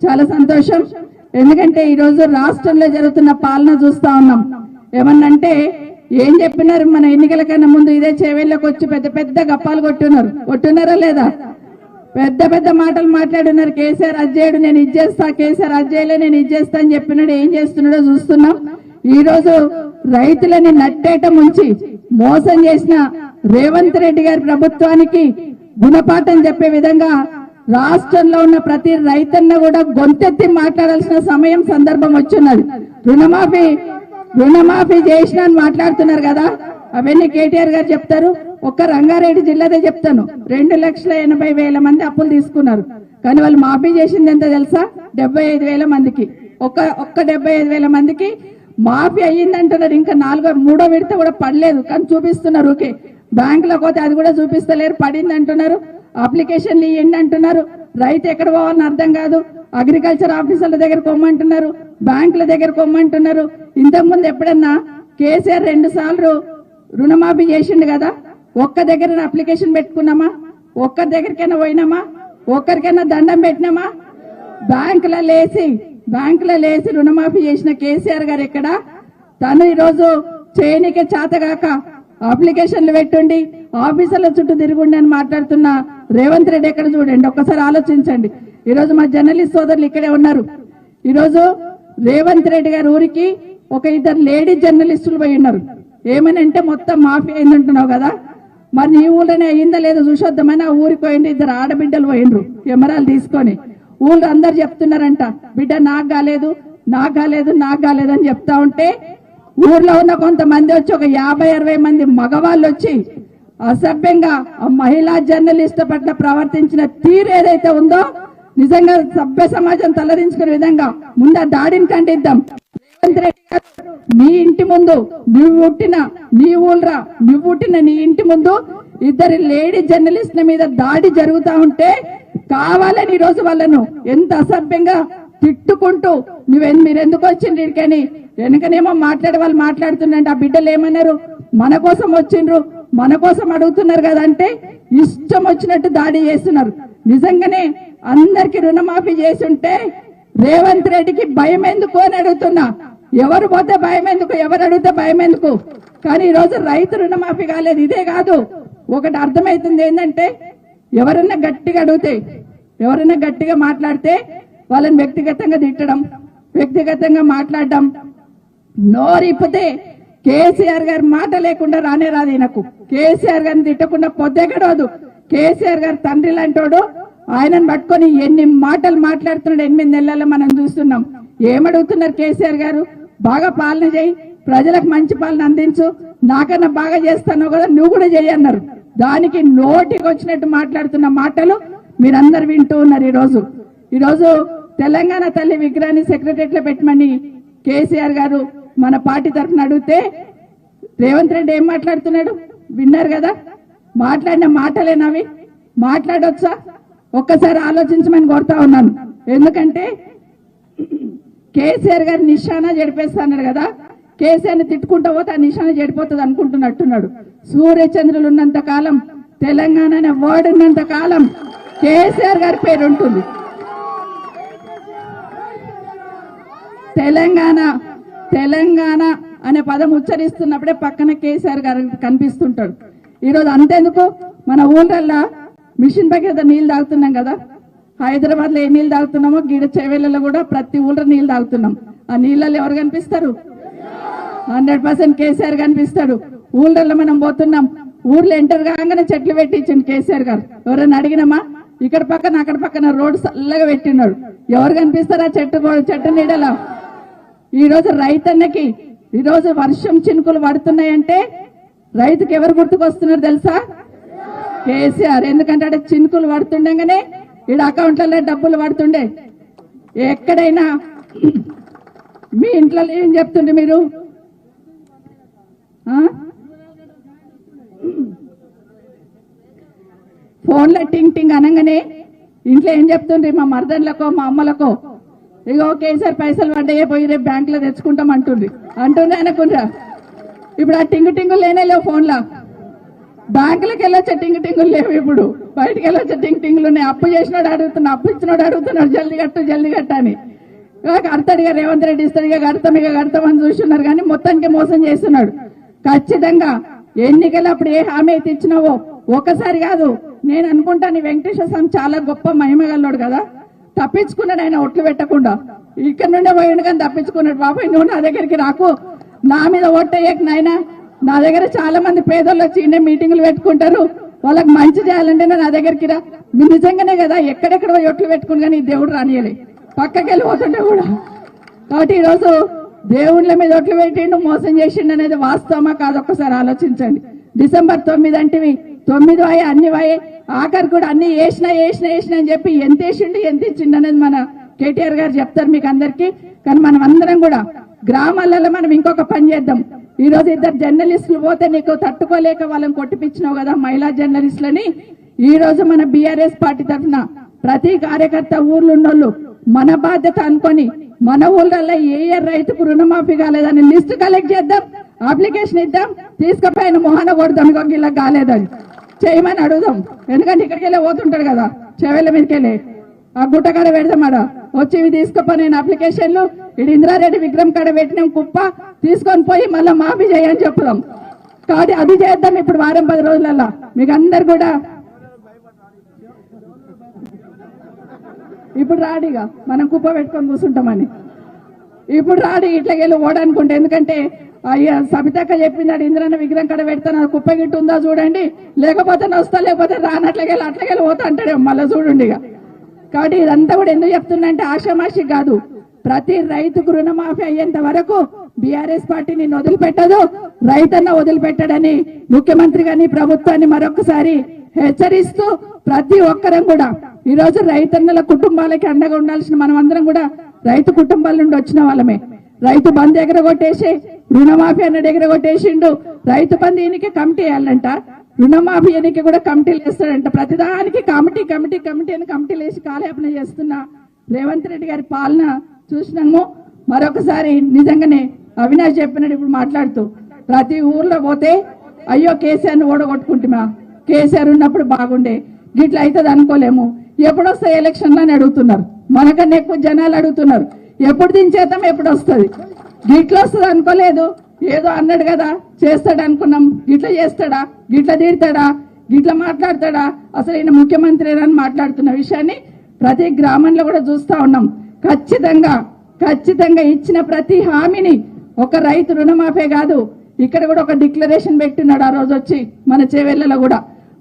చాలా సంతోషం. ఎందుకంటే ఈ రోజు రాష్ట్రంలో జరుగుతున్న పాలన చూస్తా ఉన్నాం. ఏమన్నంటే ఏం చెప్పినారు, మన ఎన్నికల కన్నా ముందు ఇదే చేవేళ్ళకి వచ్చి పెద్ద పెద్ద గప్పాలు కొట్టున్నారా లేదా? పెద్ద పెద్ద మాటలు మాట్లాడున్నారు. కేసీఆర్ అజ్జేయుడు, నేను ఇచ్చేస్తా, కేసీఆర్ అజ్జేయులే నేను ఇచ్చేస్తా అని చెప్పినాడు. ఏం చేస్తున్నాడో చూస్తున్నాం. ఈ రోజు రైతులని నట్టేట ముంచి మోసం చేసిన రేవంత్ రెడ్డి గారి ప్రభుత్వానికి గుణపాఠం చెప్పే విధంగా రాష్ట్రంలో ఉన్న ప్రతి రైతన్న కూడా గొంతెత్తి మాట్లాడాల్సిన సమయం సందర్భం వచ్చిన్నది. రుణమాఫీ చేసిన అని మాట్లాడుతున్నారు కదా, అవన్నీ కేటీఆర్ గారు చెప్తారు. ఒక్క రంగారెడ్డి జిల్లాదే చెప్తాను, 2,80,000 మంది అప్పులు తీసుకున్నారు. కానీ వాళ్ళు మాఫీ చేసింది ఎంత తెలుసా? 75,000 మందికి. ఒక్క 75,000 మందికి మాఫీ అయ్యిందంటున్నారు. ఇంకా మూడో విడత కూడా పడలేదు, కానీ చూపిస్తున్నారు. ఓకే, బ్యాంకులో పోతే అది కూడా చూపిస్తలేరు, పడింది అంటున్నారు. అప్లికేషన్లు ఇవ్వండి అంటున్నారు. రైతు ఎక్కడ పోవాలని అర్థం కాదు. అగ్రికల్చర్ ఆఫీసర్ల దగ్గర కొమ్మంటున్నారు, బ్యాంకుల దగ్గర కొమ్మంటున్నారు. ఇంతకుముందు ఎప్పుడన్నా కేసీఆర్ 2 సార్లు రుణమాఫీ చేసిండు కదా, ఒక్క దగ్గర అప్లికేషన్ పెట్టుకున్నామా? ఒక్కరి దగ్గరికైనా పోయినామా? ఒక్కరికైనా దండం పెట్టినామా? బ్యాంకుల లేసి రుణమాఫీ చేసిన కేసీఆర్ గారు ఎక్కడ? తను ఈరోజు చేయనికే చేతగాక అప్లికేషన్లు పెట్టుండి ఆఫీసర్ల చుట్టూ తిరుగుండి అని మాట్లాడుతున్న రేవంత్ రెడ్డి ఎక్కడ? చూడండి, ఒక్కసారి ఆలోచించండి. ఈరోజు మా జర్నలిస్ట్ సోదరులు ఇక్కడే ఉన్నారు. ఈరోజు రేవంత్ రెడ్డి గారి ఊరికి ఒక 2 లేడీ జర్నలిస్టులు పోయి ఉన్నారు. ఏమని అంటే మొత్తం మాఫీ అయిందంటున్నావు కదా, మరి నీ ఊళ్ళోనే అయ్యిందా లేదో చూసొద్దామని ఆ ఊరికి పోయిండు. 2 ఆడబిడ్డలు పోయిండ్రు కెమెరాలు తీసుకొని. ఊళ్ళో అందరు చెప్తున్నారంట, బిడ్డ నాకు కాలేదు అని చెప్తా ఉంటే ఊర్లో ఉన్న కొంతమంది వచ్చి ఒక 50-60 మంది మగవాళ్ళు వచ్చి అసభ్యంగా ఆ మహిళా జర్నలిస్ట్ పట్ల ప్రవర్తించిన తీరు ఏదైతే ఉందో నిజంగా సభ్య సమాజం తలదించుకునే విధంగా ముందు ఆ దాడిని ఖండిద్దాం. రేవంత్ రెడ్డి గారు, నీ ఇంటి ముందు నువ్వు పుట్టిన నీ ఇంటి ముందు 2 లేడీ జర్నలిస్టుల మీద దాడి జరుగుతా ఉంటే కావాలని ఈ రోజు వాళ్ళను ఎంత అసభ్యంగా తిట్టుకుంటూ మీరెందుకు వచ్చిండ్రు ఇక్కడికని వెనకనేమో మాట్లాడే వాళ్ళు మాట్లాడుతున్నారంటే ఆ బిడ్డలు ఏమన్నారు? మన కోసం వచ్చిండ్రు, మన కోసం అడుగుతున్నారు కదా అంటే ఇష్టం వచ్చినట్టు దాడి చేస్తున్నారు. నిజంగానే అందరికి రుణమాఫీ చేసి ఉంటే రేవంత్ రెడ్డికి భయం ఎందుకు అని అడుగుతున్నా. ఎవరు పోతే భయం ఎందుకు, ఎవరు అడిగితే భయం ఎందుకు? కానీ ఈ రోజు రైతు రుణమాఫీ కాలేదు. ఇదే కాదు, ఒకటి అర్థమవుతుంది ఏంటంటే ఎవరన్నా గట్టిగా అడిగితే, ఎవరన్నా గట్టిగా మాట్లాడితే వాళ్ళని వ్యక్తిగతంగా తిట్టడం, వ్యక్తిగతంగా మాట్లాడడం, నోరిప్పితే కేసీఆర్ గారి మాట లేకుండా రానే రాదు. ఈయనకు కేసీఆర్ గారిని తిట్టకుండా పొద్దే గడవదు. కేసీఆర్ గారి తండ్రి లాంటోడు, ఆయనను పట్టుకొని ఎన్ని మాటలు మాట్లాడుతున్నాడు 8 నెలల్లో మనం చూస్తున్నాం. ఏమడుగుతున్నారు కేసీఆర్ గారు? బాగా పాలన చేయి, ప్రజలకు మంచి పాలన అందించు, నాకన్నా బాగా చేస్తాను కదా నువ్వు కూడా చెయ్యి అన్నారు. దానికి నోటికి వచ్చినట్టు మాట్లాడుతున్న మాటలు మీరందరు వింటూ ఉన్నారు. ఈరోజు తెలంగాణ తల్లి విగ్రహాన్ని సెక్రటరియట్ లో పెట్టమని కేసీఆర్ గారు మన పార్టీ తరఫున అడిగితే రేవంత్ రెడ్డి ఏం మాట్లాడుతున్నాడు విన్నారు కదా. మాట్లాడిన మాటలేనవి, మాట్లాడొచ్చా? ఒక్కసారి ఆలోచించమని కోరుతా ఉన్నాను. ఎందుకంటే కేసీఆర్ గారు నిశానా చెడిపేస్తాడు కదా, కేసీఆర్ని తిట్టుకుంటూ పోతే ఆ నిశానా చెడిపోతుంది అనుకుంటున్నట్టున్నాడు. సూర్యచంద్రులు ఉన్నంత కాలం, తెలంగాణ అనే వర్డ్ ఉన్నంత కాలం కేసీఆర్ గారి పేరు ఉంటుంది. తెలంగాణ అనే పదం ఉచ్చరిస్తున్నప్పుడే పక్కన కేసీఆర్ గారు కనిపిస్తుంటాడు. ఈరోజు అంతేందుకు, మన ఊళ్ళల్లో మిషన్ భగీరథ నీళ్లు తాగుతున్నాం కదా, హైదరాబాద్ లో ఏ నీళ్లు తాగుతున్నామో గీడ చెవేళ్లలో కూడా ప్రతి ఊళ్ళో నీళ్లు తాగుతున్నాం. ఆ నీళ్ళలో ఎవరు కనిపిస్తారు? 100% కేసీఆర్ కనిపిస్తాడు. ఊళ్ళల్లో మనం పోతున్నాం, ఊర్లో ఎంటర్ కాగానే చెట్లు పెట్టించండి కేసీఆర్ గారు. ఎవరైనా అడిగినామా? ఇక్కడ పక్కన అక్కడ పక్కన రోడ్డు చల్లగా పెట్టినాడు. ఎవరు కనిపిస్తారా చెట్టు నీడలో? ఈ రోజు రైతన్నకి ఈరోజు వర్షం చినుకులు పడుతున్నాయంటే రైతుకి ఎవరు గుర్తుకొస్తున్నారు తెలుసా? కేసీఆర్. ఎందుకంటే అక్కడ చినుకులు పడుతుండగానే ఈడ అకౌంట్లలో డబ్బులు పడుతుండే. ఎక్కడైనా మీ ఇంట్లో ఏం చెప్తుండే మీరు? ఫోన్లో టింగ్ టింగ్ అనగానే ఇంట్లో ఏం చెప్తుండ్రి మా మర్దన్లకో మా అమ్మలకో, ఇగో కేసీఆర్ పైసలు పడ్డాయే పోయి రేపు బ్యాంకులో తెచ్చుకుంటాం అంటుండ్రి అనుకుంటా. ఇప్పుడు ఆ టింగు టింగు లేనే లేవు ఫోన్లో. బ్యాంకులకు వెళ్ళొచ్చే టింగులు లేవు, ఇప్పుడు బయటకు వెళ్ళొచ్చే టింగులు ఉన్నాయి. అప్పు చేసినాడు అడుగుతున్నాడు, అప్పు ఇచ్చినాడు అడుగుతున్నాడు, జల్ది కట్టు అని. కడతాడుగా రేవంత్ రెడ్డి, ఇస్తాడుగా కడతామని చూస్తున్నారు, కానీ మొత్తానికి మోసం చేస్తున్నాడు. ఖచ్చితంగా ఎన్నికలు అప్పుడు ఏ హామీ అయితే ఇచ్చినావో ఒకసారి కాదు, నేను అనుకుంటాను వెంకటేశ్వర స్వామి చాలా గొప్ప మహిమగల్లోడు కదా, తప్పించుకున్నాడు ఆయన ఒట్లు పెట్టకుండా. ఇక్కడ నుండే పోయిండు కానీ తప్పించుకున్నాడు. బాబాయ్ నువ్వు నా దగ్గరికి రాకు, నా మీద ఓట్టయ్యకు నాయన, నా దగ్గర చాలా మంది పేదోళ్ళు వచ్చి ఇండే మీటింగులు పెట్టుకుంటారు, వాళ్ళకి మంచి చేయాలంటే నా దగ్గరికి రా. మీరు నిజంగానే కదా ఎక్కడెక్కడ ఒట్లు పెట్టుకుని కానీ దేవుడు రానియలే, పక్కకి వెళ్ళిపోతుంటే కూడా. కాబట్టి ఈరోజు దేవుళ్ళ మీద ఒట్లు పెట్టిండు, మోసం చేసిండు అనేది వాస్తవమా కాదు ఒక్కసారి ఆలోచించండి. డిసెంబర్ 9 అంటివి, 9 వాయి అన్ని వాయి, ఆఖరి కూడా అన్ని వేసినా అని చెప్పి ఎంత వేసిండు ఎంత ఇచ్చిండు అనేది మన కేటీఆర్ గారు చెప్తారు మీకు అందరికీ. కానీ మనం అందరం కూడా గ్రామాలలో మనం ఇంకొక పని చేద్దాం. ఈ రోజు 2 జర్నలిస్టులు పోతే నీకు తట్టుకోలేక వాళ్ళని కొట్టిపించినావు కదా మహిళా జర్నలిస్టులని. ఈ రోజు మన బీఆర్ఎస్ పార్టీ తరఫున ప్రతి కార్యకర్త ఊర్లు ఉన్నోళ్ళు మన బాధ్యత అనుకొని మన ఊళ్ళల్లో ఏ రైతుకు రుణమాఫీ కాలేదని లిస్టు కలెక్ట్ చేద్దాం, అప్లికేషన్ ఇద్దాం, తీసుకుపోయిన మొహాన కొడదాం ఇలా కాలేదని చేయమని అడుగుదాం. ఎందుకంటే ఇక్కడికి వెళ్ళి పోతుంటాడు కదా చెవెళ్ళ మీదకెళ్ళి, ఆ గుట్ట కాడ పెడదాం, ఆడ వచ్చి ఇవి తీసుకుపోయి నేను అప్లికేషన్లు ఇటు ఇంద్రారెడ్డి విగ్రహం కాడ పెట్టినాం కుప్ప తీసుకొని పోయి మళ్ళీ మాఫీ చేయని చెప్పుదాం. కాబట్టి అది చేద్దాం ఇప్పుడు వారం 10 రోజులలో. మీకు అందరు కూడా ఇప్పుడు రాడిగా మనం కుప్ప పెట్టుకొని కూర్చుంటామని, ఇప్పుడు రాడి ఇట్లకెళ్ళి ఓడనుకుంటే. ఎందుకంటే అయ్యా సబితక్క చెప్పింది ఇంద్రన్న విగ్రహం కాడ పెడతాను, కుప్ప గిట్టు ఉందా చూడండి, లేకపోతే వస్తా, లేకపోతే అట్లకెళ్ళి పోతా అంటాడే మళ్ళీ చూడండి ఇక. కాబట్టి ఇదంతా కూడా ఎందుకు చెప్తున్నా అంటే ఆషామాషి కాదు, ప్రతి రైతుకు రుణమాఫీ అయ్యేంత వరకు బీఆర్ఎస్ పార్టీని వదిలిపెట్టదు, రైతన్న వదిలిపెట్టడని ముఖ్యమంత్రి గాని ప్రభుత్వాన్ని మరొకసారి హెచ్చరిస్తూ ప్రతి ఒక్కరం కూడా ఈ రోజు రైతన్నల కుటుంబాలకి అండగా ఉండాల్సిన మనం అందరం కూడా రైతు కుటుంబాల నుండి వచ్చిన వాళ్ళమే. రైతు బంధు ఎగరగొట్టేసి రుణమాఫీ అన్నది ఎగరగొట్టేసిండు. రైతు బంధు ఈయనకి కమిటీ వేయాలంట, రుణమాఫీ ఎన్నిక కూడా కమిటీలు వేస్తాడంట. ప్రతిదానికి కమిటీ అని కమిటీలు వేసి కాలయాపన చేస్తున్న రేవంత్ రెడ్డి గారి పాలన చూసినాము. మరొకసారి నిజంగానే అవినాష్ చెప్పినట్టు ఇప్పుడు మాట్లాడుతూ ప్రతి ఊర్లో పోతే అయ్యో కేసీఆర్ని ఓడగొట్టుకుంటుమా, కేసీఆర్ ఉన్నప్పుడు బాగుండే, గిట్లా అవుతుంది అనుకోలేము, ఎప్పుడొస్తాయి ఎలక్షన్లు అని అడుగుతున్నారు. మనకన్నా ఎక్కువ జనాలు అడుగుతున్నారు ఎప్పుడు దించేద్దాం, ఎప్పుడు వస్తుంది, గిట్లా వస్తుంది అనుకోలేదు, ఏదో అన్నాడు కదా చేస్తాడు అనుకున్నాం, గిట్లా చేస్తాడా, గిట్లా తీడతాడా, గిట్లా మాట్లాడతాడా, అసలు ఈయన ముఖ్యమంత్రి అని మాట్లాడుతున్న విషయాన్ని ప్రతి గ్రామంలో కూడా చూస్తా ఉన్నాం. ఖచ్చితంగా ఇచ్చిన ప్రతి హామీని ఒక రైతు రుణమాఫీ కాదు, ఇక్కడ కూడా ఒక డిక్లరేషన్ పెట్టినాడు ఆ రోజు వచ్చి మన చేవెళ్లలో కూడా.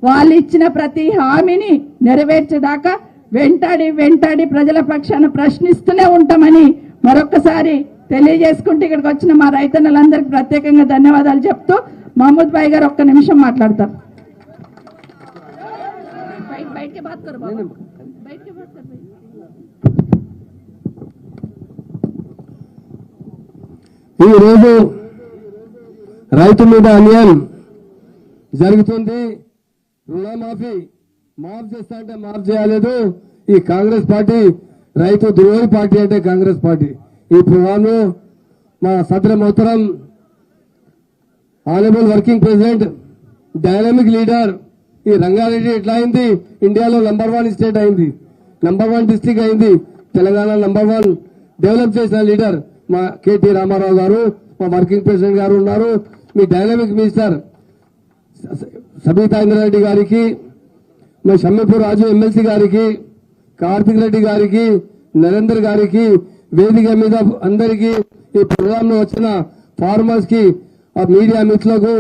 వాళ్ళు ఇచ్చిన ప్రతి హామీని నెరవేర్చేదాకా వెంటాడి ప్రజల పక్షాన ప్రశ్నిస్తూనే ఉంటామని మరొకసారి తెలియజేసుకుంటూ ఇక్కడికి వచ్చిన మా రైతన్నలందరికీ ప్రత్యేకంగా ధన్యవాదాలు చెప్తూ మహమూద్ భాయ్ గారు ఒక్క నిమిషం మాట్లాడతారు. ఈ రోజు రైతు మీద అన్యాయం జరుగుతుంది. రుణమాఫీ మాఫ్ చేస్తా అంటే మాఫ్ చేయలేదు. ఈ కాంగ్రెస్ పార్టీ రైతు ద్రోహి పార్టీ అంటే కాంగ్రెస్ పార్టీ. ఈ ప్రోగ్రామ్ లో మా సదర మొహతరం honourable working president, dynamic leader, ఈ రంగారెడ్డి ఎట్లా అయింది, ఇండియాలో నంబర్ 1 స్టేట్ అయింది, నంబర్ 1 డిస్టిక్ అయింది, తెలంగాణ నంబర్ 1 డెవలప్ చేసిన లీడర్ మా కేటీ రామారావు గారు, మా వర్కింగ్ ప్రెసిడెంట్ గారు ఉన్నారు. మీ డైనమిక్ మినిస్టర్ సబితా ఇంద్రారెడ్డి గారికి, మా షమ్మీపూర్ రాజు ఎమ్మెల్సీ గారికి, కార్తిక్ రెడ్డి గారికి, నరేందర్ గారికి, వేదిక మీద అందరికీ, ఈ ప్రోగ్రామ్ లో వచ్చిన ఫార్మర్స్ కి, ఆ మీడియా మిత్రులకు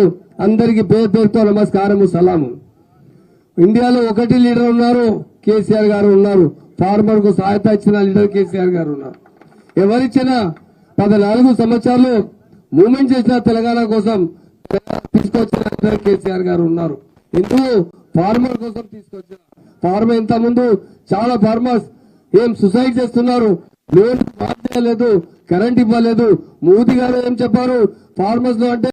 అందరికీ పేరుతో నమస్కారము, సలాము. ఇండియాలో ఒకటి లీడర్ ఉన్నారు, కేసీఆర్ గారు ఉన్నారు. ఫార్మర్ కు సహాయత ఇచ్చిన లీడర్ కేసీఆర్ గారు ఉన్నారు. ఎవరిచ్చినా 14 సంవత్సరాలు మూవ్మెంట్ చేసిన తెలంగాణ కోసం తీసుకొచ్చిన లీడర్ కేసీఆర్ గారు ఉన్నారు. ఎందుకు ఫార్మర్ కోసం తీసుకొచ్చిన. ఫార్మర్ ఇంత ముందు చాలా ఫార్మర్స్ ఏం సూసైడ్ చేస్తున్నారు, లోన్ పాస్ చేయలేదు, కరెంట్ ఇవ్వలేదు. మోదీ గారు ఏం చెప్పారు ఫార్మర్స్ లో అంటే